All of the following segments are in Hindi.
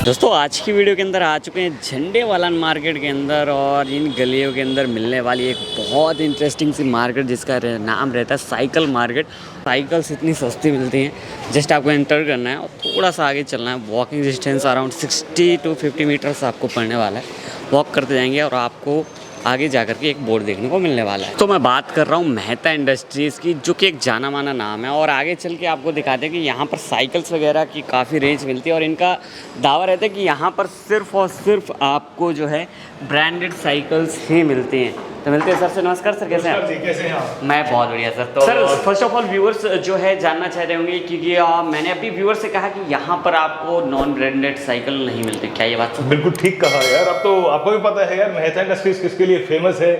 दोस्तों आज की वीडियो के अंदर आ चुके हैं झंडे वाला मार्केट के अंदर और इन गलियों के अंदर मिलने वाली एक बहुत इंटरेस्टिंग सी मार्केट जिसका नाम रहता है साइकिल मार्केट। साइकिल्स इतनी सस्ती मिलती हैं, जस्ट आपको एंटर करना है और थोड़ा सा आगे चलना है। Walking distance around 60 to 50 metres आपको पड़ने वाला है। वॉक करते जाएंगे और आपको आगे जाकर के एक बोर्ड देखने को मिलने वाला है। तो मैं बात कर रहा हूँ मेहता इंडस्ट्रीज़ की, जो कि एक जाना माना नाम है। और आगे चल के आपको दिखाते हैं कि यहाँ पर साइकिल्स वगैरह की काफ़ी रेंज मिलती है और इनका दावा रहता है कि यहाँ पर सिर्फ और सिर्फ आपको जो है ब्रांडेड साइकिल्स ही मिलती हैं। तो मिलते हैं सर से। नमस्कार सर, कैसे हैं? कैसे हैं आप? मैं बहुत बढ़िया सर। तो sir first of all viewers जो है जानना चाह रहे होंगे क्योंकि मैंने अपनी व्यूअर्स से कहा कि यहाँ पर आपको नॉन ब्रांडेड साइकिल नहीं मिलती, क्या ये बात सर? बिल्कुल ठीक कहा यार। अब तो आपको भी पता है यार, मेहता इंडस्ट्रीज किसके लिए फेमस है?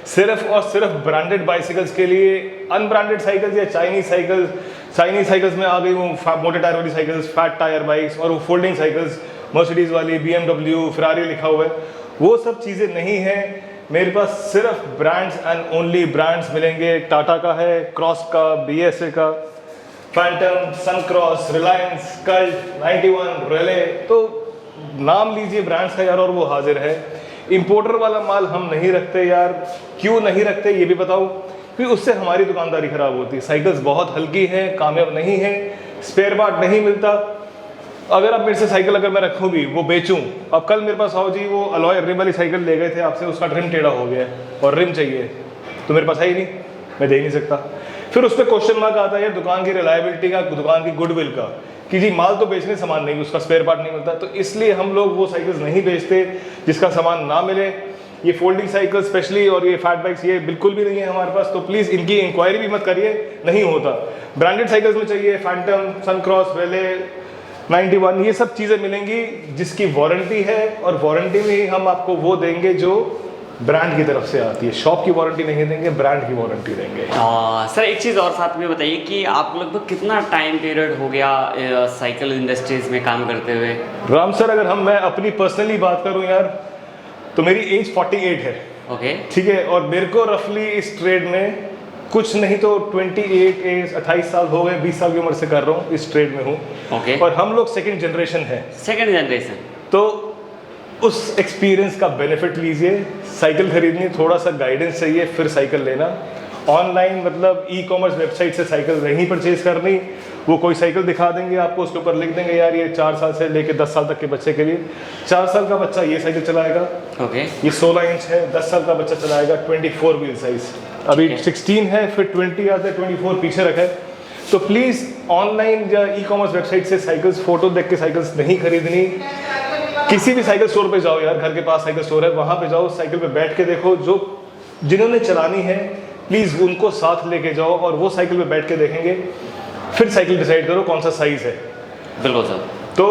सिर्फ और सिर्फ ब्रांडेड बाइसिकल्स के लिए। अनब्रांडेड साइकिल्स या चाइनीज साइकिल्स में आ गई वो मोटे टायर वाली साइकिल्स, फैट टायर बाइक्स और वो फोल्डिंग साइकिल्स, मर्सिडीज वाली, BMW, फेरारी लिखा हुआ है, वो सब चीज़ें नहीं है। मेरे पास सिर्फ ब्रांड्स एंड ओनली ब्रांड्स मिलेंगे। टाटा का है, क्रॉस का, BSA का, फैंटम, सनक्रॉस, रिलायंस, कल्ट, 91, रेले। तो नाम लीजिए ब्रांड्स का यार और वो हाजिर है। इंपोर्टर वाला माल हम नहीं रखते यार। क्यों नहीं रखते ये भी बताओ? क्योंकि उससे हमारी दुकानदारी खराब होती है। साइकिल्स बहुत हल्की है, कामयाब नहीं है, स्पेयर पार्ट नहीं मिलता। अगर आप मेरे से साइकिल अगर मैं रखूँ भी, वो बेचूं, अब कल मेरे पास आओ जी वो अलॉय रिम वाली साइकिल ले गए थे आपसे, उसका रिम टेढ़ा हो गया और रिम चाहिए तो मेरे पास है ही नहीं, मैं दे नहीं सकता। फिर उस पर क्वेश्चन मार्क आता है यार दुकान की रिलायबिलिटी का, दुकान की गुडविल का, कि जी माल तो बेचने सामान नहीं, उसका स्पेयर पार्ट नहीं मिलता। तो इसलिए हम लोग वो साइकिल्स नहीं बेचते जिसका सामान ना मिले। ये फोल्डिंग साइकिल स्पेशली और ये फैट बाइक्स ये बिल्कुल भी नहीं है हमारे पास। तो प्लीज़ इनकी इंक्वायरी भी मत करिए, नहीं होता। ब्रांडेड साइकिल्स में चाहिए फैंटम, सनक्रॉस, रेले, 91, ये सब चीज़ें मिलेंगी जिसकी वारंटी है। और वारंटी में ही हम आपको वो देंगे जो ब्रांड की तरफ से आती है। शॉप की वारंटी नहीं देंगे, ब्रांड की वारंटी देंगे। सर एक चीज़ और साथ में बताइए कि आप लगभग कितना टाइम पीरियड हो गया साइकिल इंडस्ट्रीज में काम करते हुए? राम सर, अगर मैं अपनी पर्सनली बात करूं यार, तो मेरी एज 48 है। ओके, ठीक है। और मेरे को रफली इस ट्रेड में कुछ नहीं तो 28 साल हो गए, 20 साल की उम्र से कर रहा हूँ, इस ट्रेड में हूँ। ओके। और हम लोग सेकंड जनरेशन है। सेकंड जनरेशन, तो उस एक्सपीरियंस का बेनिफिट लीजिए। साइकिल खरीदनी, थोड़ा सा गाइडेंस चाहिए, फिर साइकिल लेना। ऑनलाइन मतलब ई-कॉमर्स वेबसाइट से साइकिल नहीं परचेज करनी। वो कोई साइकिल दिखा देंगे आपको, उसके ऊपर लिख देंगे यार ये 4 साल से लेके 10 साल तक के बच्चे के लिए। 4 साल का बच्चा ये साइकिल चलाएगा। ओके। ये 16 इंच है। 10 साल का बच्चा चलाएगा 24 व्हील साइज। अभी 16 है, फिर 20 आता है, 24 पीछे रखा है। तो प्लीज़ ऑनलाइन या ई-कॉमर्स वेबसाइट से साइकिल्स फोटो देख के साइकिल्स नहीं खरीदनी। किसी भी साइकिल स्टोर पे जाओ यार, घर के पास साइकिल स्टोर है, वहाँ पे जाओ, साइकिल पे बैठ के देखो। जिन्होंने चलानी है प्लीज़ उनको साथ लेके जाओ और वो साइकिल पे बैठ के देखेंगे, फिर साइकिल डिसाइड करो कौन सा साइज़ है। बिल्कुल सर। तो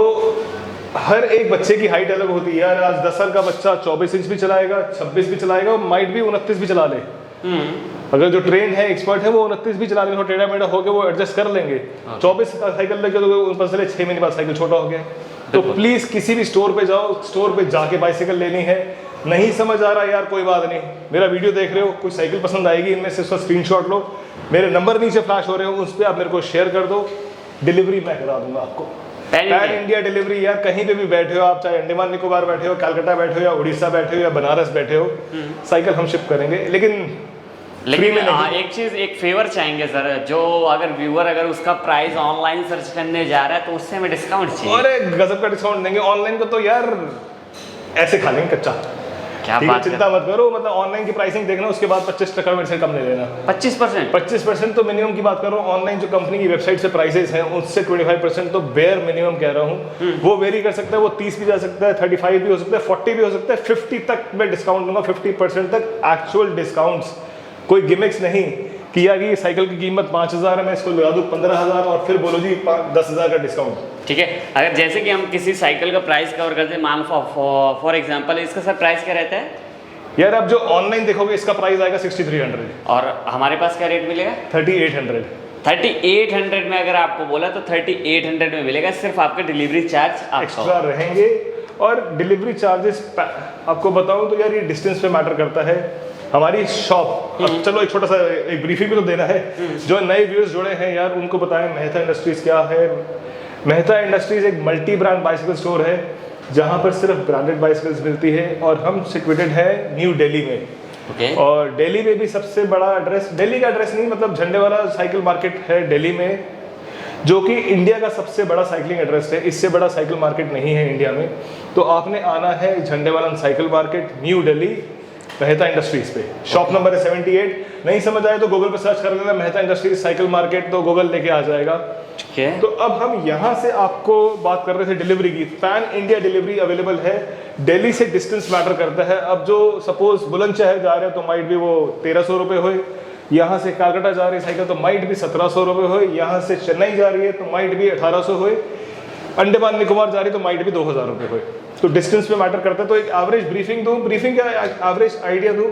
हर एक बच्चे की हाइट अलग होती है यार। आज 10 साल का बच्चा 24 इंच भी चलाएगा, 26 भी चलाएगा, माइट भी 29 भी चला ले। अगर जो ट्रेन है, एक्सपर्ट है, वो 29 भी चला लेंगे, टेढ़ा मेढ़ा हो गया वो एडजस्ट कर लेंगे। 24 का साइकिल लग गया तो ऊपर से 6 महीने बाद साइकिल छोटा हो गया। तो प्लीज़ किसी भी स्टोर पे जाओ, स्टोर पे जाके बाइसिकल लेनी है। नहीं समझ आ रहा यार, कोई बात नहीं, मेरा वीडियो देख रहे हो, कुछ साइकिल पसंद आएगी, इनमें से उसका स्क्रीनशॉट लो, मेरे नंबर नीचे फ्लैश हो रहे हो, उस पर आप मेरे को शेयर कर दो, डिलीवरी मैं करा दूंगा आपको। पैन इंडिया डिलीवरी यार, कहीं पे भी बैठे हो आप, चाहे अंडमान निकोबार बैठे हो, कलकत्ता बैठे हो, या उड़ीसा बैठे हो, या बनारस बैठे हो, साइकिल हम शिप करेंगे। लेकिन एक चीज, एक फेवर चाहेंगे सर, जो अगर व्यूअर अगर उसका प्राइस ऑनलाइन सर्च करने जा रहा है तो उससे हमें डिस्काउंट चाहिए। अरे गजब का डिस्काउंट देंगे। ऑनलाइन को तो यार ऐसे खा लेंगे कच्चा। क्या बात, चिंता मत करो। मतलब ऑनलाइन की प्राइसिंग देखना, उसके बाद 25% मेरे से कम नहीं लेना। 25% तो मिनिमम की बात कर रहा हूँ। ऑनलाइन जो कंपनी की वेबसाइट से प्राइसेस हैं उससे 25% तो बेयर मिनिमम कह रहा हूँ। वो वेरी कर सकता है, वो 30 भी जा सकता है, 35 भी हो सकता है, 40 भी हो सकता है, 50 तक मैं डिस्काउंट दूंगा। 50% तक एक्चुअल डिस्काउंट्स, कोई गिमिक्स नहीं कि यार ये साइकिल की कीमत 5000 है, मैं इसको लगा दूँ 15000 और फिर बोलो जी 10,000 का डिस्काउंट। ठीक है। अगर जैसे कि हम किसी साइकिल का प्राइस कवर करते हैं, मान फॉर एग्जांपल इसका सर प्राइस क्या रहता है? यार आप जो ऑनलाइन देखोगे इसका प्राइस आएगा 6300 और हमारे पास क्या रेट मिलेगा? 3800। 3800 में अगर आपको बोला तो 3800 में मिलेगा। सिर्फ आपके डिलीवरी चार्ज एक्स्ट्रा रहेंगे। और डिलीवरी चार्जेस आपको बताऊं तो यार ये डिस्टेंस पे मैटर करता है। हमारी शॉप, अब चलो एक छोटा सा एक ब्रीफिंग भी तो देना है। जो नए व्यूअर्स जुड़े हैं यार उनको बताएं मेहता इंडस्ट्रीज क्या है। मेहता इंडस्ट्रीज एक मल्टी ब्रांड बाइसिकल स्टोर है। जहाँ पर सिर्फ ब्रांडेड बाइसिकल्स मिलती है, और हम सिचुएटेड है न्यू दिल्ली में। और दिल्ली में भी सबसे बड़ा एड्रेस, दिल्ली का एड्रेस नहीं मतलब झंडे वाला साइकिल मार्केट है दिल्ली में, जो कि इंडिया का सबसे बड़ा साइकिलिंग एड्रेस है। इससे बड़ा साइकिल मार्केट नहीं है इंडिया में। तो आपने आना है Jhandewalan cycle market, New Delhi, Mehta industries पे। शॉप नंबर है 78। नहीं समझ आए तो गूगल पे सर्च कर लेना मेहता इंडस्ट्रीज साइकिल मार्केट, तो गूगल लेके आ जाएगा। ठीक है। तो अब हम यहाँ से आपको बात कर रहे थे डिलीवरी की। पैन इंडिया डिलीवरी अवेलेबल है। दिल्ली से डिस्टेंस मैटर करता है। अब जो सपोज बुलंदशहर जा रहे हो तो माइट भी वो 1300 रुपये हो, यहाँ से कलकत्ता जा रही है साइकिल तो माइट भी 1700 रुपये हो, यहाँ से चेन्नई जा रही है तो माइट भी 1800 हो, अंडमान निकोबार जा रही है तो माइट भी 2000 रुपये हो। तो डिस्टेंस पे मैटर करता है। तो एक एवरेज ब्रीफिंग क्या एवरेज आइडिया दूँ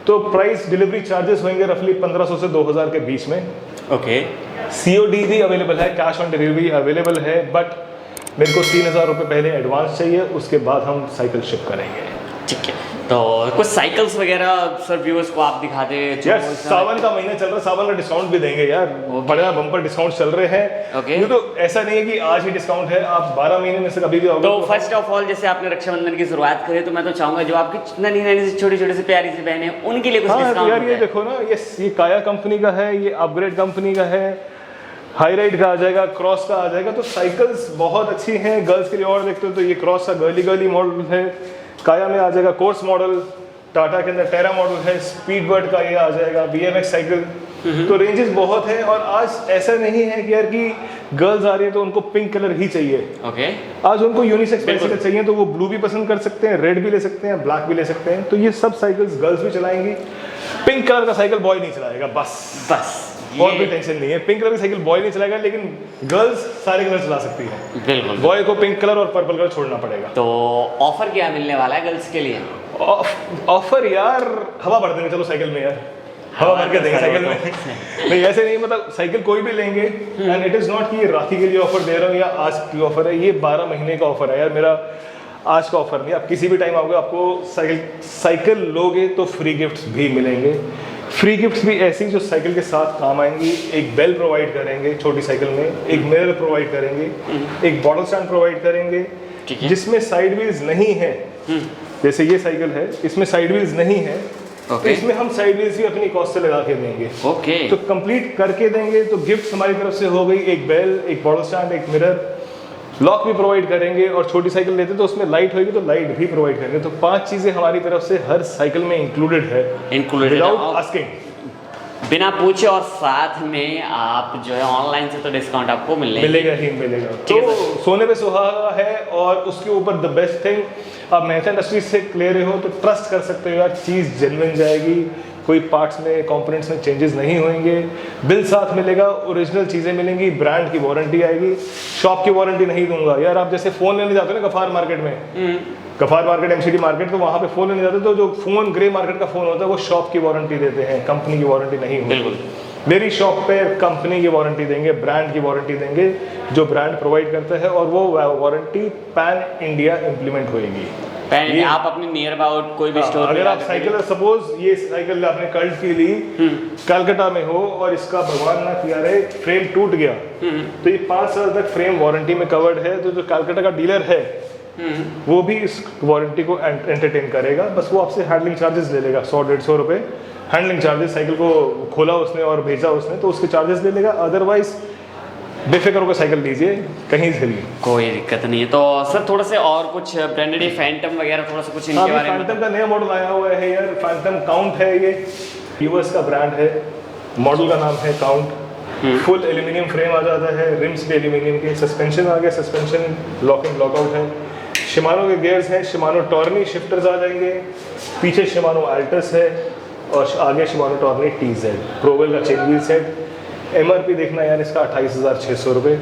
तो प्राइस डिलीवरी चार्जेस होंगे रफली 1500 से 2000 के बीच में। ओके। COD भी अवेलेबल है, कैश ऑन डिलीवरी अवेलेबल है, बट मेरे को 3000 रुपये पहले एडवांस चाहिए, उसके बाद हम साइकिल शिप करेंगे। ठीक है। तो कुछ साइकिल्स वगैरह सर व्यूअर्स को आप दिखा दे। यार सावन का महीना चल रहा है, सावन का डिस्काउंट भी देंगे यार। बड़ा बम्पर डिस्काउंट चल रहे हैं। ओके। ये तो ऐसा नहीं है कि आज ही डिस्काउंट है, आप 12 महीने में से कभी भी आओगे। तो फर्स्ट ऑफ ऑल जैसे आपने रक्षाबंधन की शुरुआत करी तो मैं तो चाहूंगा जो आपकी नन्ही नन्ही सी छोटी छोटी सी प्यारी सी बहन है उनके लिए कुछ डिस्काउंट। यार ये देखो ना, ये काया कंपनी का है, ये अपग्रेड कंपनी का है, हाई राइड का आ जाएगा, क्रॉस का आ जाएगा। तो साइकिल्स बहुत अच्छी हैं गर्ल्स के लिए। और देखते हो तो ये क्रॉस का गर्ली मॉडल है, काया में आ जाएगा कोर्स मॉडल, टाटा के अंदर टेरा मॉडल है, स्पीड बर्ड का ये आ जाएगा, BMX साइकिल। तो रेंजेस बहुत हैं। और आज ऐसा नहीं है कि यार कि गर्ल्स आ रही है तो उनको पिंक कलर ही चाहिए। ओके। आज उनको यूनिसेक्स बाइसिकल चाहिए तो वो ब्लू भी पसंद कर सकते हैं, रेड भी ले सकते हैं, ब्लैक भी ले सकते हैं। तो ये सब साइकिल्स गर्ल्स भी चलाएंगी। पिंक कलर का साइकिल बॉय नहीं चलाएगा, बस और भी टेंशन नहीं है। पिंक कलर की साइकिल बॉय नहीं चलाएगा, लेकिन गर्ल्स सारे कलर चला सकती है। बिल्कुल। बॉय को पिंक कलर और पर्पल कलर छोड़ना पड़ेगा। तो ऑफर क्या मिलने वाला है गर्ल्स के लिए? ऑफर यार हवा भर देंगे, चलो साइकिल में यार हवा भर के देंगे साइकिल में। नहीं ऐसे नहीं, मतलब साइकिल कोई भी लेंगे एंड इट इज़ नॉट कि राखी के लिए ऑफर दे रहा हूँ या आज की ऑफर है। ये 12 महीने का ऑफर है यार मेरा, आज का ऑफर नहीं। आप किसी भी टाइम आओगे आपको साइकिल लोगे तो फ्री गिफ्ट्स भी मिलेंगे। फ्री गिफ्ट्स भी ऐसी जो साइकिल के साथ काम आएंगी। एक बेल प्रोवाइड करेंगे छोटी साइकिल में, एक मिरर प्रोवाइड करेंगे, एक बॉटल स्टैंड प्रोवाइड करेंगे जिसमें साइड व्हील्स नहीं है। जैसे ये साइकिल है, इसमें साइड व्हील्स नहीं है। तो इसमें हम साइड व्हील्स भी अपनी कॉस्ट से लगा के देंगे। तो कंप्लीट करके देंगे। तो गिफ्ट हमारी तरफ से हो गई, एक बेल, एक बॉटल स्टैंड, एक मिरर, लॉक भी प्रोवाइड करेंगे। और छोटी साइकिल लेते तो उसमें लाइट होगी तो लाइट भी प्रोवाइड करेंगे। तो 5 चीजें हमारी तरफ से हर साइकिल में इंक्लूडेड है, विदाउट आस्किंग, बिना पूछे। और साथ में आप जो है ऑनलाइन से तो डिस्काउंट आपको मिलेगा ही मिलेगा। तो सोने पे सुहागा है। और उसके ऊपर द बेस्ट थिंग, आप मेहता इंडस्ट्रीज से ले रहे हो तो ट्रस्ट कर सकते हो यार, चीज़ जेन्युइन जाएगी, कोई पार्ट्स में कंपोनेंट्स में चेंजेस नहीं होंगे, बिल साथ मिलेगा, ओरिजिनल चीज़ें मिलेंगी, ब्रांड की वारंटी आएगी। शॉप की वारंटी नहीं दूंगा यार। आप जैसे फ़ोन लेने जाते हो ना गफार मार्केट में, गफार मार्केट, MCD मार्केट, तो वहाँ पे फ़ोन लेने जाते हो तो जो फ़ोन ग्रे मार्केट का फ़ोन होता है वो शॉप की वारंटी देते हैं, कंपनी की वारंटी नहीं होती। बिल्कुल। मेरी शॉप पे कंपनी की वारंटी देंगे, ब्रांड की वारंटी देंगे जो ब्रांड प्रोवाइड करता है। और वो वारंटी पैन इंडिया इम्प्लीमेंट होएगी। आप अपने नियर अबाउट कोई भी स्टोर, अगर आप साइकिल, सपोज ये साइकिल आपने कल्ट की ली, कलकत्ता में हो और इसका भगवान ना किया रहे फ्रेम टूट गया, तो ये 5 साल तक फ्रेम वारंटी में कवर्ड है। तो जो कलकत्ता का डीलर है वो भी इस वारंटी को एंटरटेन करेगा। बस वो आपसे हैंडलिंग चार्जेस ले लेगा, 100-150 रुपये हैंडलिंग चार्जेस। साइकिल को खोला उसने और भेजा उसने तो उसके चार्जेस ले लेगा। अदरवाइज बेफिक्र होकर साइकिल लीजिए कहीं से भी, कोई दिक्कत नहीं है। तो सर थोड़ा से और कुछ ब्रांडेड फैंटम वगैरह थोड़ा सा कुछ इनके बारे में। फैंटम का नया मॉडल आया हुआ है यार, फैंटम काउंट है। ये US का ब्रांड है, मॉडल का नाम है काउंट। फुल एल्यूमिनियम फ्रेम आ जाता है, रिम्स भी एल्यूमिनियम के, सस्पेंशन आ गया, सस्पेंशन लॉकिंग लॉकआउट है। शिमानो के गियर्स हैं, शिमानो टॉर्नी शिफ्टर्स आ जाएंगे, पीछे शिमानो अल्टस है और आगे शिमानो टॉर्नी TZ। प्रोवेल का चेन व्हील सेट। MRP देखना यार इसका 28,600 रुपये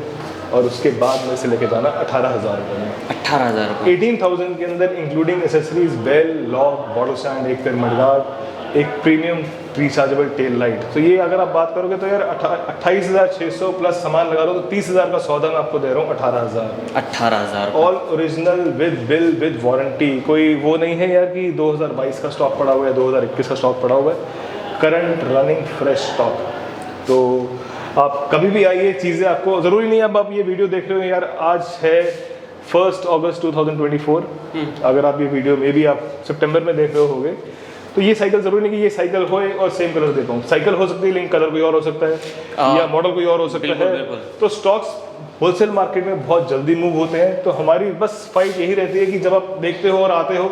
और उसके बाद में से लेके जाना 18,000 रुपये में। 18,000 रुपये 18,000 के अंदर including accessories, bell, lock, bottle stand, एक पेयर मडगार्ड, एक प्रीमियम रिचार्जेबल टेल लाइट। तो ये अगर आप बात करोगे तो यार 28,600 प्लस सामान लगा लो तो 30,000 का सौदा मैं आपको दे रहा हूँ 18,000। All original with bill with warranty. कोई वो नहीं है यार कि 2022 का स्टॉक पड़ा हुआ है, 2021 का स्टॉक पड़ा हुआ है, करंट रनिंग फ्रेश स्टॉक। तो आप कभी भी आइए, चीज़ें आपको ज़रूरी नहीं अब आप ये वीडियो देख रहे हो यार आज है 1 अगस्त 2024। अगर आप ये वीडियो में भी आप सितंबर में देख रहे होगे तो ये साइकिल जरूरी नहीं कि ये साइकिल होए और सेम कलर दे पाऊँ। साइकिल हो सकती है लेकिन कलर कोई और हो सकता है या मॉडल कोई और हो सकता है। तो स्टॉक्स होलसेल मार्केट में बहुत जल्दी मूव होते हैं, तो हमारी बस फाइट यही रहती है कि जब आप देखते हो और आते हो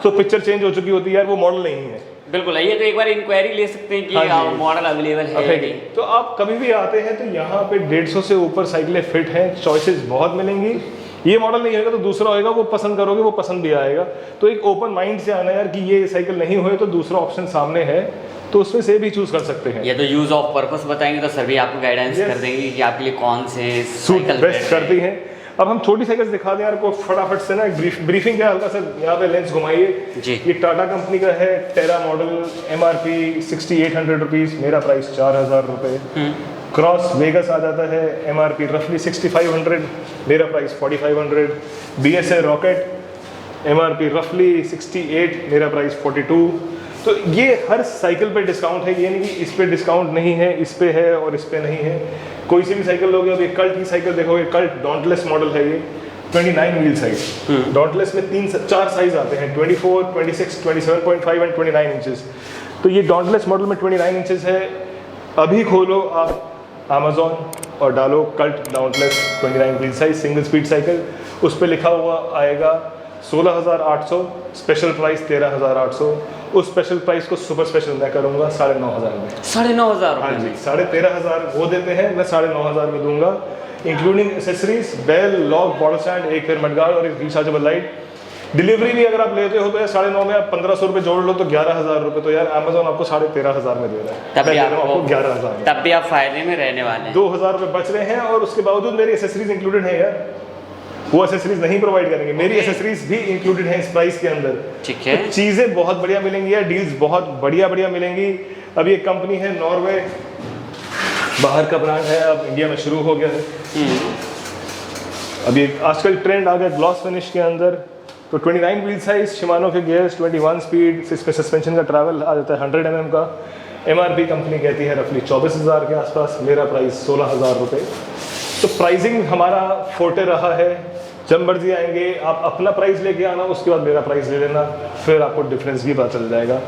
तो पिक्चर चेंज हो चुकी होती है यार, वो मॉडल नहीं है। बिल्कुल, ये तो एक बार इंक्वायरी ले सकते हैं कि मॉडल अवेलेबल है या नहीं। तो आप कभी भी आते हैं तो यहाँ पे 150 से ऊपर साइकिलें फिट हैं, चॉइसेस बहुत मिलेंगी। ये मॉडल नहीं होगा तो दूसरा होएगा, वो पसंद करोगे वो पसंद भी आएगा। तो एक ओपन माइंड से आना यार कि ये साइकिल नहीं हुए तो दूसरा ऑप्शन सामने है, तो उसमें से भी चूज कर सकते हैं। ये तो यूज ऑफ पर्पस बताएंगे तो सर भी आपको गाइडेंस कर देंगे कि आपके लिए कौन से सूट बेस्ट करती हैं। अब हम छोटी साइकिल्स दिखा दें यार को फटाफट से ना, ब्रीफिंग क्या हल्का सा यहाँ पे लेंस घुमाइए जी। ये टाटा कंपनी का है, टेरा मॉडल, MRP 6800 रुपीज़, मेरा प्राइस 4000 रुपये। क्रॉस वेगस आ जाता है, MRP रफली 6500, मेरा प्राइस 4500। BSA रॉकेट MRP रफली 68, मेरा प्राइस 42। तो ये हर साइकिल पे डिस्काउंट है, ये नहीं कि इस पे डिस्काउंट नहीं है, इस पे है और इस पे नहीं है। कोई सी भी साइकिल लोगे, अब ये कल्ट की साइकिल देखोगे, कल्ट डॉन्टलेस मॉडल है ये, 29 व्हील साइज। डॉन्टलेस में 4 साइज आते हैं, 24, 26, 27.5 एंड 29 इंचेस। तो ये डॉन्टलेस मॉडल में 29 इंचेस है। अभी खोलो आप Amazon और डालो cult dauntless 29 wheel size single speed cycle, उस पर लिखा हुआ आएगा 16,800, स्पेशल प्राइस 13,800। उस स्पेशल प्राइस को सुपर स्पेशल मैं करूंगा 9,500 में। 9,500? हाँ जी, 13,500 वो देते हैं, मैं 9,500 में दूंगा, including accessories, bell, lock, bottle stand, एक फिर मडगार्ड और एक रिचार्जेबल लाइट। डिलीवरी भी अगर आप लेते हो तो यार 9,500 में आप 1,500 रुपये जोड़ लो तो 11,000 रुपये, तो यार अमेजोन आपको 13,500 में दे रहा है, तब भी आपको 11,000, तब भी आप फायदे में रहने वाले हैं। 2,000 रुपये बच रहे हैं। और उसके बावजूद मेरी एसेसरीज इंक्लूडेड है यार, वो एसेसरीज नहीं प्रोवाइड करेंगे, मेरी एसेसरीज भी इंक्लूडेड है इस प्राइस के अंदर। ठीक है, तो चीज़ें बहुत बढ़िया मिलेंगी यार, डील्स बहुत बढ़िया मिलेंगी। अब ये कंपनी है नॉर्वे, बाहर का ब्रांड है, अब इंडिया में शुरू हो गया है। अब ये आजकल ट्रेंड आ गया ग्लॉस फिनिश के अंदर। तो 29 व्हील साइज, शिमानो के गियर्स, 21 स्पीड, इसमें सस्पेंशन का ट्रैवल आ जाता है 100 mm का। MRP कंपनी कहती है रफली 24,000 के आसपास, मेरा प्राइस 16,000 रुपये। तो प्राइसिंग हमारा फोर्टे रहा है, जब मर्जी आएंगे आप अपना प्राइस लेके आना, उसके बाद मेरा प्राइस ले लेना, फिर आपको डिफरेंस भी पता चल जाएगा।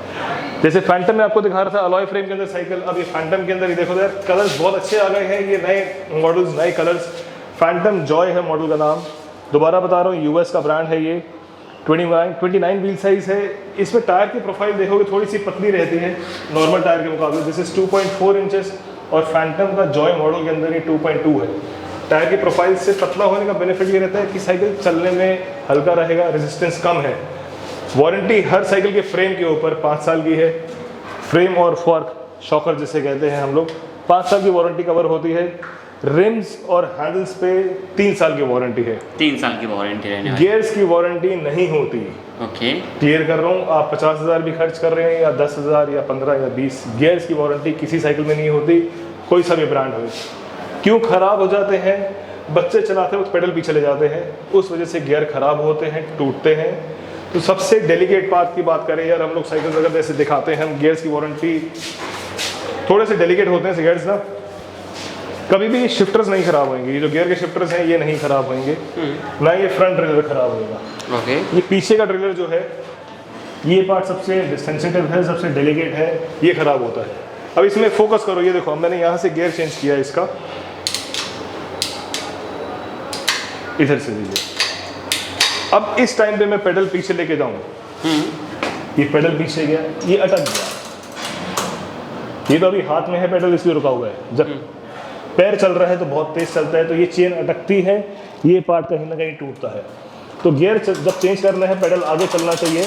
जैसे फैंटम में आपको दिखा रहा था अलॉय फ्रेम के अंदर साइकिल, अब ये फैंटम के अंदर ये देखो यार कलर्स बहुत अच्छे आ गए हैं, ये नए मॉडल्स, नए कलर्स। फैंटम जॉय है मॉडल का नाम, दोबारा बता रहा हूँ, US का ब्रांड है ये। 29 व्हील साइज है। इसमें टायर की प्रोफाइल देखोगे थोड़ी सी पतली रहती है नॉर्मल टायर के मुकाबले, दिस इज 2.4 इंचेस, और फैंटम का जॉय मॉडल के अंदर ये 2.2 है। टायर की प्रोफाइल से पतला होने का बेनिफिट ये रहता है कि साइकिल चलने में हल्का रहेगा, रेजिस्टेंस कम है। वारंटी हर साइकिल के फ्रेम के ऊपर 5 साल की है, फ्रेम और फॉर्क, शॉकर जिसे कहते हैं हम लोग, 5 साल की वारंटी कवर होती है। रिम्स और हैंडल्स पे 3 साल की वारंटी है। 3 साल की वारंटी रहने वाली। गियर्स की वारंटी नहीं होती। ओके, क्लियर कर रहा हूँ, आप 50,000 भी खर्च कर रहे हैं या 10,000 या 15 या 20, गियर्स की वारंटी किसी साइकिल में नहीं होती, कोई सा भी ब्रांड हो। क्यों खराब हो जाते हैं? बच्चे चलाते वक्त पेडल पीछे ले जाते हैं, उस वजह से गियर खराब होते हैं, टूटते हैं। तो सबसे डेलिकेट पार्ट की बात करें यार, हम लोग साइकिल अगर जैसे दिखाते हैं, हम गियर्स की वारंटी थोड़े से डेलिकेट होते हैं गियर्स ना। कभी भी शिफ्टर्स नहीं खराब होंगे, ये जो गियर के शिफ्टर्स हैं ये नहीं खराब होंगे, ना ये फ्रंट ड्रिलर खराब होगा। ओके, ये पीछे का ड्रिलर जो है, ये पार्ट सबसे सेंसिटिव है, सबसे डेलिकेट है, ये खराब होता है। अब इसमें फोकस करो, ये देखो मैंने यहाँ से गियर चेंज किया इसका, इधर से दीजिए। अब इस टाइम पे मैं पेडल पीछे लेके जाऊँ, ये पेडल पीछे गया, ये अटक गया, ये तो अभी हाथ में है पेडल इसलिए रुका हुआ है। जब पैर चल रहा है तो बहुत तेज चलता है, तो ये चेन अटकती है, ये पार्ट कहीं ना कहीं टूटता है। तो गियर जब चेंज करना है, पेडल आगे चलना चाहिए,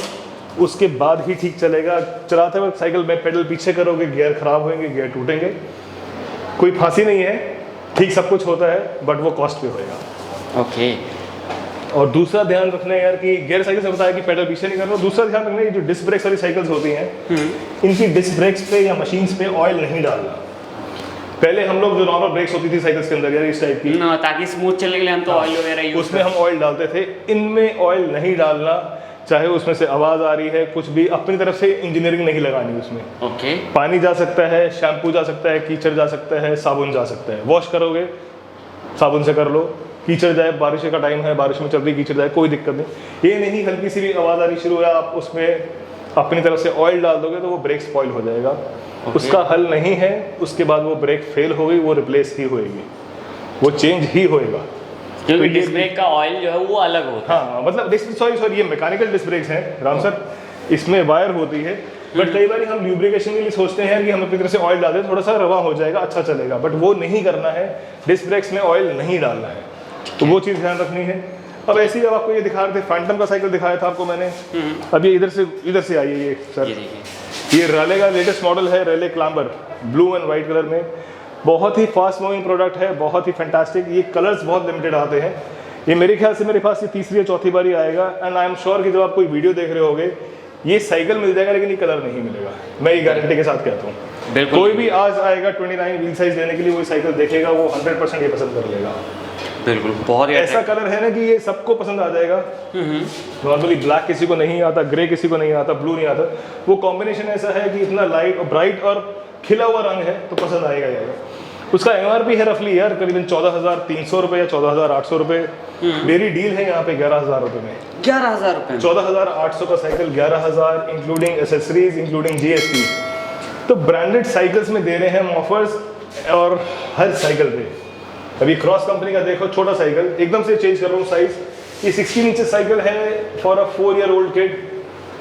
उसके बाद ही ठीक चलेगा। चलाते वक्त साइकिल में पेडल पीछे करोगे, गियर खराब होंगे, गियर टूटेंगे। कोई फांसी नहीं है, ठीक सब कुछ होता है, बट वो कॉस्ट पे होएगा। ओके। और दूसरा ध्यान रखना है यार कि गियर साइकिल से बताया कि पेडल पीछे नहीं करना। दूसरा ध्यान रखना है, जो डिस्क ब्रेक्स वाली साइकिल्स होती हैं, इनकी डिस्क ब्रेक्स पे या मशीन्स पे ऑयल नहीं डालना। पहले हम लोग जो नॉर्मल ब्रेक्स होती थी साइकिल्स के अंदर यार इस टाइप की, ताकि स्मूथ चलने के लिए हम तो ऑयल वगैरह यूज, उसमें हम ऑयल डालते थे, इनमें ऑयल नहीं डालना। चाहे उसमें से आवाज़ आ रही है, कुछ भी, अपनी तरफ से इंजीनियरिंग नहीं लगानी उसमें। ओके। पानी जा सकता है, शैम्पू जा सकता है, कीचड़ जा सकता है, साबुन जा सकता है। वॉश करोगे साबुन से कर लो, कीचड़ जाए, बारिश का टाइम है, बारिश में चल रही कीचड़ जाए, कोई दिक्कत नहीं। ये नहीं हल्की सी भी आवाज़ आ रही शुरू है, आप उसमें अपनी तरफ से ऑयल डाल दोगे तो वो ब्रेक स्पॉइल हो जाएगा। उसका हल नहीं है, उसके बाद वो ब्रेक फेल हो गई, वो रिप्लेस ही होएगी, वो चेंज ही होएगा। क्योंकि डिस्क ब्रेक का ऑयल जो है वो अलग होता है। हाँ, मतलब सॉरी ये मैकेनिकल डिस्क ब्रेक्स हैं राम सर, इसमें वायर होती है, बट कई बार हम ल्यूब्रिकेशन के लिए सोचते हैं कि हम अपनी तरफ से ऑयल डाल दें, थोड़ा सा रवा हो जाएगा, अच्छा चलेगा, बट वो नहीं करना है। डिस्क ब्रेक्स में ऑयल नहीं डालना है, तो वो चीज़ ध्यान रखनी है। अब ऐसे ही अब आपको ये दिखा रहे थे, फैंटम का साइकिल दिखाया था आपको मैंने। अब ये इधर से आइए, ये सर ये रैले का लेटेस्ट मॉडल है, Raleigh climber, blue and white colour में। बहुत ही फास्ट मूविंग प्रोडक्ट है, बहुत ही फैंटास्टिक। ये कलर्स बहुत लिमिटेड आते हैं। ये मेरे ख्याल से मेरे पास ये तीसरी या चौथी बारी आएगा, एंड आई एम श्योर कि जब आप कोई वीडियो देख रहे होगे ये साइकिल मिल जाएगा, लेकिन ये कलर नहीं मिलेगा, मैं ये गारंटी के साथ कहता हूँ। कोई भी आज आएगा 29 व्हील साइज लेने के लिए, वो साइकिल देखेगा, वो 100% ये पसंद कर लेगा। बिल्कुल, बहुत ऐसा कलर है ना कि ये सबको पसंद आ जाएगा। नॉर्मली ब्लैक किसी को नहीं आता, ग्रे किसी को नहीं आता, ब्लू नहीं आता, वो कॉम्बिनेशन ऐसा है कि इतना लाइट और ब्राइट और खिला हुआ रंग है, तो पसंद आएगा यार। उसका MRP है रफली यार करीबन 14,300 रुपये या 14,800 रुपये। मेरी डील है यहाँ पे 11,000 रुपये में। 11,000 रुपये, 14,800 का cycle, 11,000 including accessories, including GST। तो ब्रांडेड साइकिल्स में दे रहे हैं हम ऑफर्स, और हर साइकिल पे। अभी क्रॉस कंपनी का देखो, छोटा साइकिल, एकदम से चेंज कर रहा हूँ साइज, ये 16 इंचेस साइकिल है फॉर अ 4-year-old किड।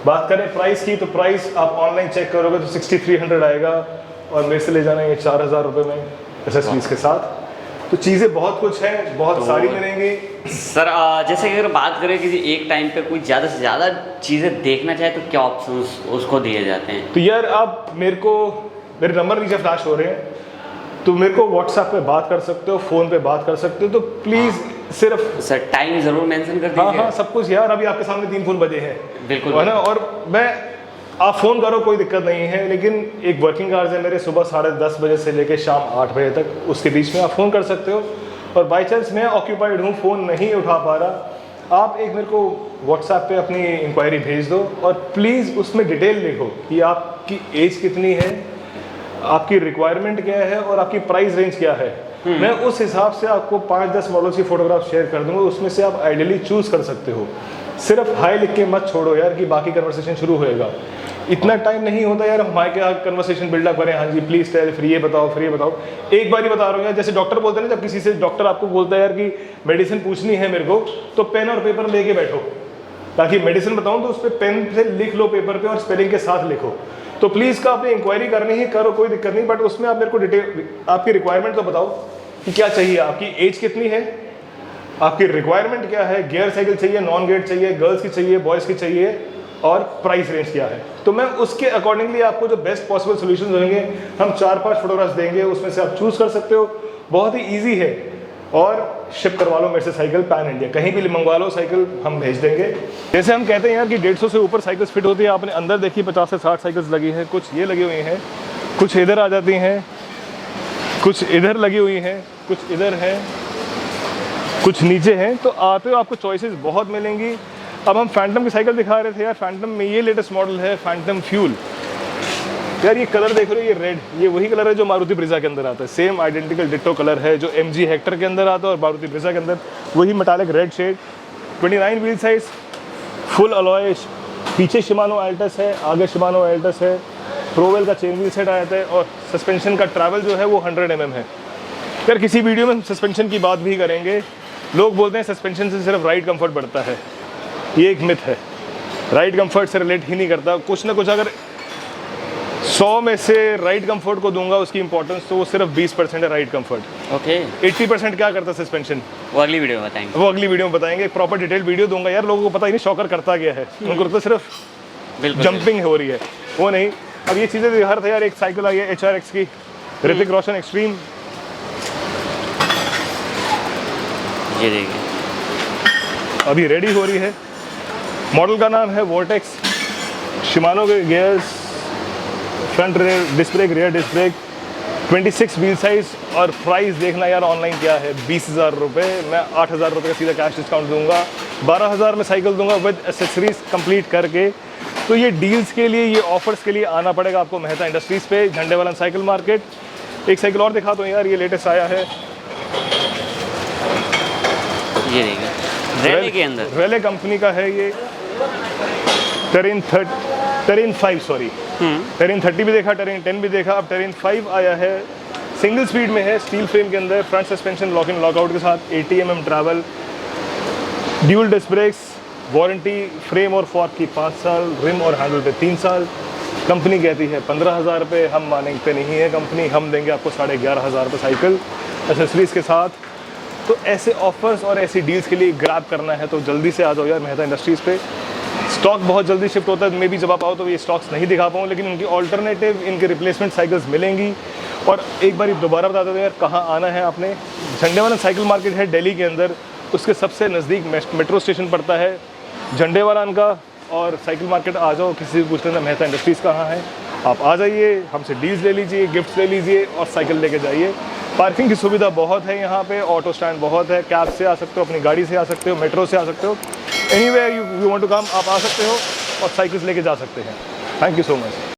बात करें प्राइस की, तो प्राइस आप ऑनलाइन चेक करोगे तो 6,300 आएगा, और मेरे से ले जाना ये 4,000 रुपये में एसेसरीज के साथ। तो चीज़ें बहुत कुछ हैं, बहुत सारी मिलेंगी सर। जैसे कि अगर बात करें कि एक टाइम पे कोई ज़्यादा से ज़्यादा चीज़ें देखना चाहे तो क्या ऑप्शंस उसको दिए जाते हैं? तो यार आप मेरे नंबर नीचे फ्लैश हो रहे हैं, तो मेरे को व्हाट्सएप पे बात कर सकते हो, फ़ोन पे बात कर सकते हो। तो प्लीज़ सिर्फ सर टाइम ज़रूर मेंशन कर दीजिए। हाँ, सब कुछ यार। अभी आपके सामने 3 फ़ोन बजे हैं, बिल्कुल है ना। और आप फ़ोन करो, कोई दिक्कत नहीं है, लेकिन एक वर्किंग आवर्स है मेरे, सुबह 10:30 बजे से लेकर शाम 8 बजे तक, उसके बीच में आप फ़ोन कर सकते हो। और बाई चांस मैं ऑक्यूपाइड हूँ, फ़ोन नहीं उठा पा रहा, आप एक मेरे को व्हाट्सएप पे अपनी इंक्वायरी भेज दो, और प्लीज़ उसमें डिटेल लिखो कि आपकी एज कितनी है, आपकी रिक्वायरमेंट क्या है, और आपकी प्राइस रेंज क्या है। मैं उस हिसाब से आपको 5-10 मॉडल्स की फ़ोटोग्राफ शेयर कर दूँगा, उसमें से आप आइडियली चूज़ कर सकते हो। सिर्फ हाई लिख के मत छोड़ो यार कि बाकी कन्वर्सेशन शुरू होएगा। इतना टाइम नहीं होता यार हमारे क्या कन्वर्सेशन बिल्डअप करें, हाँ जी प्लीज़ टेल, फिर ये बताओ। एक बार ही बता रहा हूँ यार, जैसे डॉक्टर बोलते हैं ना, जब किसी से डॉक्टर आपको बोलता है यार कि मेडिसिन पूछनी है मेरे को, तो पेन और पेपर लेके बैठो, ताकि मेडिसिन बताऊँ तो उस पर पेन से लिख लो पेपर पे, और स्पेलिंग के साथ लिखो। तो प्लीज़ का आपने इंक्वायरी करनी है, करो, कोई दिक्कत नहीं, बट उसमें आप मेरे को डिटेल आपकी रिक्वायरमेंट तो बताओ कि क्या चाहिए, आपकी एज कितनी है, आपकी रिक्वायरमेंट क्या है, गियर साइकिल चाहिए, नॉन गियर चाहिए, गर्ल्स की चाहिए, बॉयज़ की चाहिए, और प्राइस रेंज क्या है। तो मैं उसके अकॉर्डिंगली आपको जो बेस्ट पॉसिबल सोल्यूशन होंगे, हम 4-5 फोटोग्राफ्स देंगे, उसमें से आप चूज़ कर सकते हो। बहुत ही ईजी है, और शिप करवा लो मेरे से साइकिल पैन इंडिया, कहीं भी मंगवा लो साइकिल, हम भेज देंगे। जैसे हम कहते हैं यार कि 150 से ऊपर साइकिल्स फिट होती है, आपने अंदर देखी 50 से 60 साइकिल्स लगी है, कुछ ये लगी हुई हैं, कुछ इधर आ जाती हैं, कुछ इधर लगी हुई हैं, कुछ इधर है, कुछ नीचे हैं। तो आते हो आपको चॉइसेस बहुत मिलेंगी। अब हम फैंटम की साइकिल दिखा रहे थे यार, फैंटम में ये लेटेस्ट मॉडल है फैंटम फ्यूल। यार ये कलर देख रहे हो, ये रेड, ये वही कलर है जो मारुति ब्रिज़ा के अंदर आता है, सेम आइडेंटिकल डिट्टो कलर है जो MG हेक्टर के अंदर आता है, और मारुति ब्रिज़ा के अंदर वही metallic red shade. 29 wheel size, full alloy, पीछे शिमानो एल्टस है, आगे शिमानो एल्टस है, प्रोवेल का चेन व्हील सेट आया था, और सस्पेंशन का ट्रैवल जो है वो 100 mm है। यार किसी वीडियो में हम सस्पेंशन की बात भी करेंगे। लोग बोलते हैं सस्पेंशन से सिर्फ राइड कंफर्ट बढ़ता है, ये एक मिथ है। राइड कंफर्ट से रिलेट ही नहीं करता। कुछ ना कुछ अगर 100 में से राइड कंफर्ट को दूंगा उसकी इंपॉर्टेंस, तो वो सिर्फ 20% है राइड कंफर्ट। ओके, 80% क्या करता है सस्पेंशन, वो अगली वीडियो में बताएंगे। वो अगली वीडियो में बताएंगे, प्रॉपर डिटेल वीडियो दूंगा। यार लोगों को पता ही नहीं शॉकर करता क्या है, उनको लगता सिर्फ जंपिंग हो रही है, वो नहीं। अब ये चीज़ें हर था यार। एक साइकिल आई है HRX की, ऋतिक रोशन एक्सट्रीम, ये देखिए अभी रेडी हो रही है। मॉडल का नाम है वोर्टेक्स, शिमानो के gears, front rear disc brake, rear disc brake, 26 wheel size. और प्राइस देखना यार ऑनलाइन क्या है, 20,000 रुपये। मैं 8,000 रुपये का सीधा कैश डिस्काउंट दूंगा, 12,000 में साइकिल दूंगा विद एसेसरीज कंप्लीट करके। तो ये डील्स के लिए, ये ऑफर्स के लिए आना पड़ेगा आपको मेहता इंडस्ट्रीज़ पे, झंडेवाला साइकिल मार्केट। एक साइकिल और दिखाता हूँ यार, ये लेटेस्ट आया है, ये देखिए रेले के अंदर रेले कंपनी का है ये टेरिन 5 सॉरी, टेरिन 30 भी देखा, टेरिन 10 भी देखा, अब टेरिन 5 आया है। सिंगल स्पीड में है, स्टील फ्रेम के अंदर, front suspension lock in lockout के साथ, 80 mm travel, dual disc brakes, warranty frame और फॉर्क की 5 साल, रिम और हैंडल पे 3 साल। कंपनी कहती है 15,000 रुपये, हम मानेंगे नहीं है कंपनी, हम देंगे आपको 11,500 रुपये साइकिल एसेसरीज के साथ। तो ऐसे ऑफर्स और ऐसी डील्स के लिए ग्रैब करना है तो जल्दी से आ जाओ यार मेहता इंडस्ट्रीज़ पे। स्टॉक बहुत जल्दी शिफ्ट होता है, मे भी जब आप आओ तो ये स्टॉक्स नहीं दिखा पाऊँ, लेकिन उनकी ऑल्टरनेटिव, इनके रिप्लेसमेंट साइकिल्स मिलेंगी। और एक बार दोबारा बता दो यार कहाँ आना है आपने। झंडेवाला साइकिल मार्केट है दिल्ली के अंदर, उसके सबसे नज़दीक मेट्रो स्टेशन पड़ता है झंडेवाला का। और साइकिल मार्केट आ जाओ, किसी से पूछ लेना मेहता इंडस्ट्रीज़ कहाँ है, आप आ जाइए, हमसे डील्स ले लीजिए, गिफ्ट्स ले लीजिए और साइकिल लेके जाइए। पार्किंग की सुविधा बहुत है यहाँ पे, ऑटो स्टैंड बहुत है, कैब से आ सकते हो, अपनी गाड़ी से आ सकते हो, मेट्रो से आ सकते हो, anywhere you want to come आप आ सकते हो और साइकिल्स लेके जा सकते हैं। Thank you so much.